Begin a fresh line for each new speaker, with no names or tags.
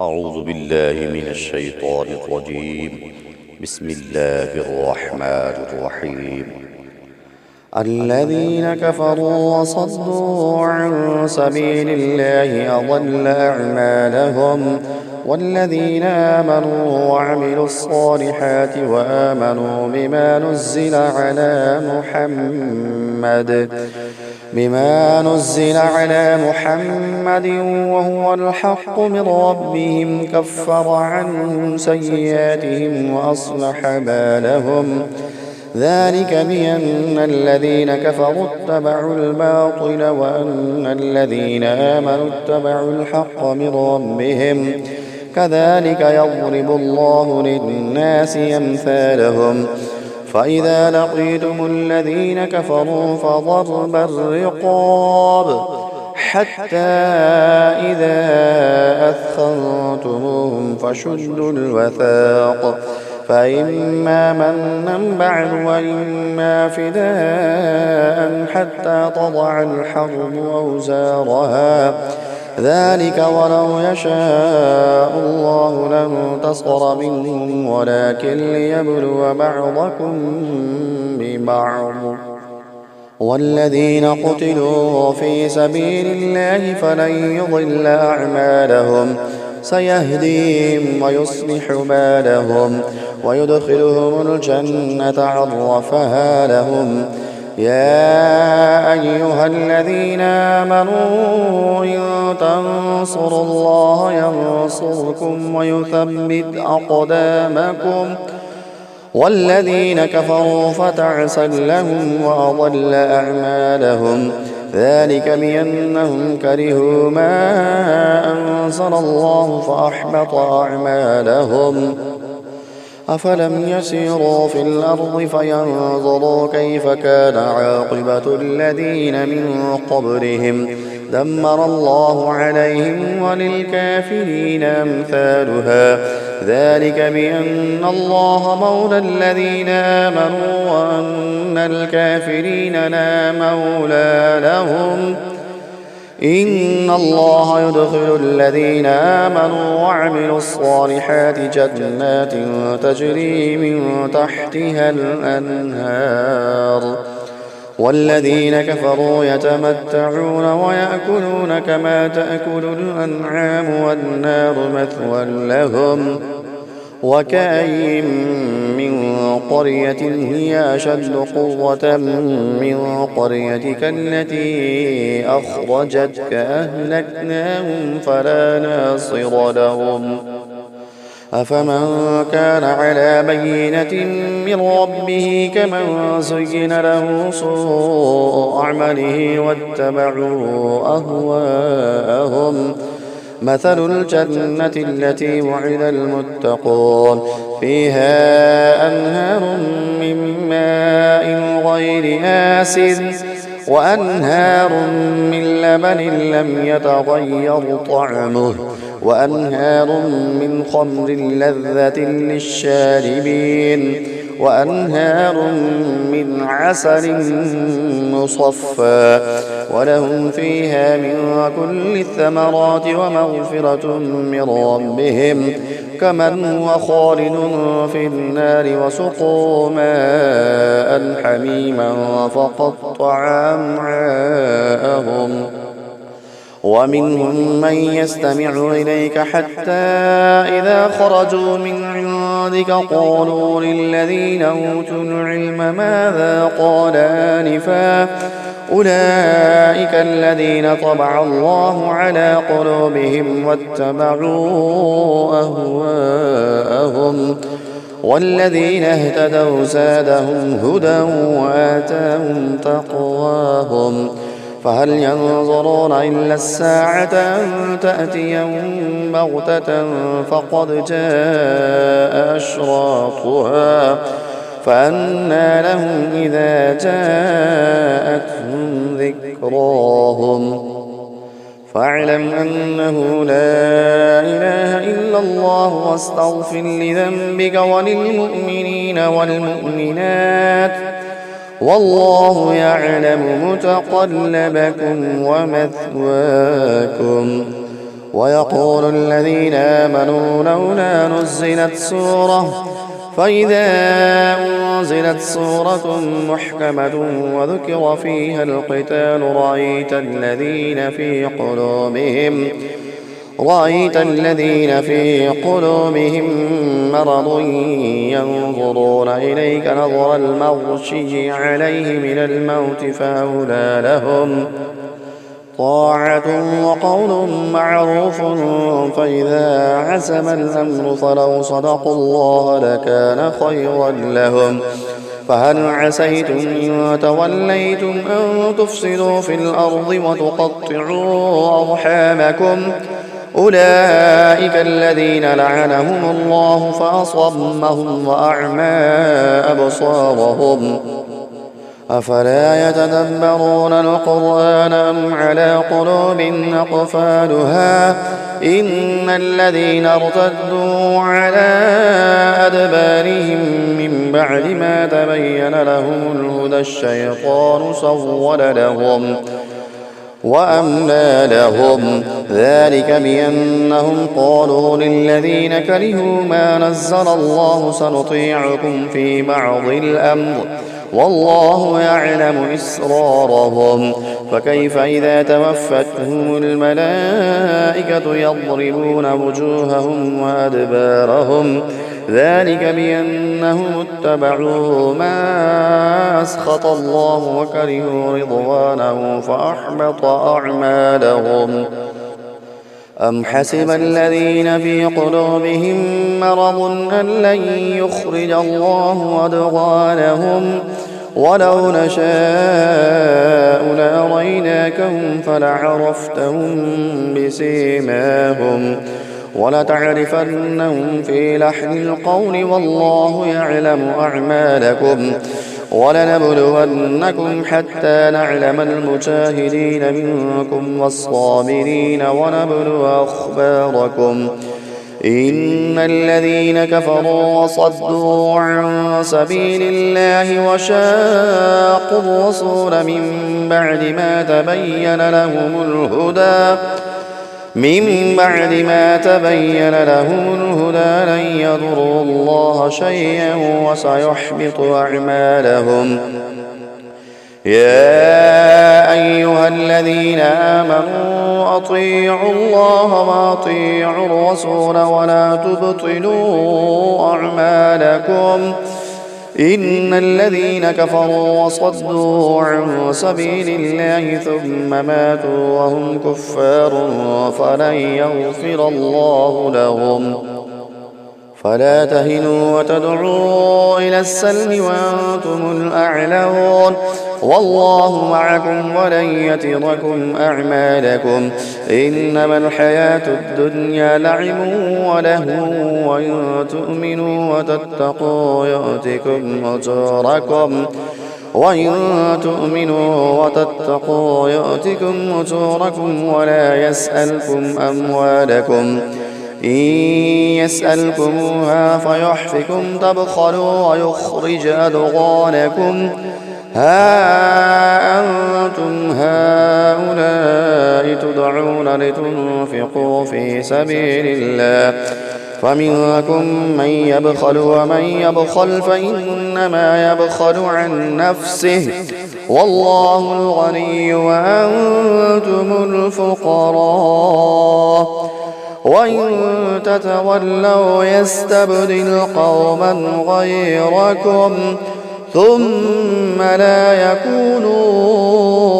أعوذ بالله من الشيطان الرجيم. بسم الله الرحمن الرحيم. الذين كفروا وصدوا عن سبيل الله أضل أعمالهم، والذين آمنوا وعملوا الصالحات وآمنوا بما نزل على محمد وهو الحق من ربهم كفر عنهم سيئاتهم وأصلح بالهم. ذلك بأن الذين كفروا اتبعوا الباطل وأن الذين آمنوا اتبعوا الحق من ربهم. كذلك يضرب الله للناس أمثالهم. فإذا لقيتم الذين كفروا فضرب الرقاب حتى إذا أثخنتموهم فشدوا الوثاق، فإما منا بعد وإما فداء حتى تضع الحرب أوزارها. ذلك ولو يشاء الله لانتصر منهم ولكن ليبلو بعضكم ببعض. والذين قتلوا في سبيل الله فلن يضل أعمالهم، سيهديهم ويصلح بالهم ويدخلهم الجنة عرفها لهم. يا أيها الذين آمنوا إن تنصروا الله ينصركم ويثبت أقدامكم. والذين كفروا فتعسا لهم وأضل أعمالهم. ذلك بأنهم كرهوا ما أنزل الله فأحبط أعمالهم. أفلم يسيروا في الأرض فينظروا كيف كان عاقبة الذين من قبلهم، دمر الله عليهم وللكافرين أمثالها. ذلك بأن الله مولى الذين آمنوا وأن الكافرين لا مولى لهم. إن الله يدخل الذين آمنوا وعملوا الصالحات جنات تجري من تحتها الأنهار. والذين كفروا يتمتعون ويأكلون كما تأكل الأنعام والنار مثوى لهم. وكأين من قرية هي أشد قوة من قريتك التي أخرجتك أهلكناهم فلا ناصر لهم. أفمن كان على بينة من ربه كمن زين له سوء أعماله واتبعوا أهواءهم. مثل الجنة التي وعد المتقون فيها أنهار من ماء غير آسن وأنهار من لبن لم يتغير طعمه وأنهار من خمر لذة للشاربين وأنهار من عسل مصفى ولهم فيها من كل الثمرات ومغفرة من ربهم كمن هو خالد في النار وسقوا ماء حميما فقطع أمعاءهم. ومنهم من يستمع إليك حتى إذا خرجوا من عندك قالوا للذين أوتوا العلم ماذا قال آنفا أولئك الذين طبع الله على قلوبهم واتبعوا أهواءهم. والذين اهتدوا زادهم هدى وآتاهم تقواهم. فهل ينظرون إلا الساعة أن تأتيهم بغتة فقد جاء أشراطها فأنى لهم إذا جاءتهم ذكراهم. فاعلم أنه لا إله إلا الله واستغفر لذنبك وللمؤمنين والمؤمنات والله يعلم متقلبكم ومثواكم ويقول الذين آمنوا لولا نزلت سورة فإذا أنزلت سورة محكمة وذكر فيها القتال رأيت الذين في قلوبهم مرض ينظرون إليك نظر المغشي عليه من الموت فأولى لهم طاعة وقول معروف فإذا عزم الأمر فلو صدقوا الله لكان خيرا لهم فهل عسيتم إن توليتم أن تفسدوا في الأرض وتقطعوا أرحامكم أولئك الذين لعنهم الله فأصمهم وأعمى أبصارهم أفلا يتدبرون القرآن أم على قلوب أقفالها إن الذين ارتدوا على أدبارهم من بعد ما تبين لهم الهدى الشيطان سول لهم وأملى لهم ذلك بأنهم قالوا للذين كرهوا ما نزل الله سنطيعكم في بعض الأمر والله يعلم إسرارهم فكيف إذا توفتهم الملائكة يضربون وجوههم وأدبارهم ذلك بأنهم اتبعوا ما أسخط الله وكرهوا رضوانه فأحبط أعمالهم أم حسب الذين في قلوبهم مرض أن لن يخرج الله أدغانهم ولو نشاء لأريناكهم فلعرفتهم بسيماهم ولتعرفنهم في لحن القول والله يعلم أعمالكم ولنبلونكم حتى نعلم المجاهدين منكم والصابرين ونبلو أخباركم إن الذين كفروا وصدوا عن سبيل الله وشاقوا الرسول من بعد ما تبين لهم الهدى لن يضروا الله شيئا وسيحبط أعمالهم يا أيها الذين آمنوا أطيعوا الله وأطيعوا الرسول ولا تبطلوا أعمالكم إن الذين كفروا وصدوا عن سبيل الله ثم ماتوا وهم كفار فلن يغفر الله لهم فلا تهنوا وتدعوا إلى السلم وأنتم الأعلون والله معكم ولن يتركم أعمالكم إنما الحياة الدنيا لعب ولهو وإن تؤمنوا وتتقوا يؤتكم أجوركم ولا يسألكم أموالكم إن يسألكموها فيحفكم تبخلوا ويخرج أدغانكم ها أنتم هؤلاء تدعون لتنفقوا في سبيل الله فمنكم من يبخل ومن يبخل فإنما يبخل عن نفسه والله الغني وأنتم الفقراء وإن تتولوا يستبدل قوما غيركم ثم لا يكونوا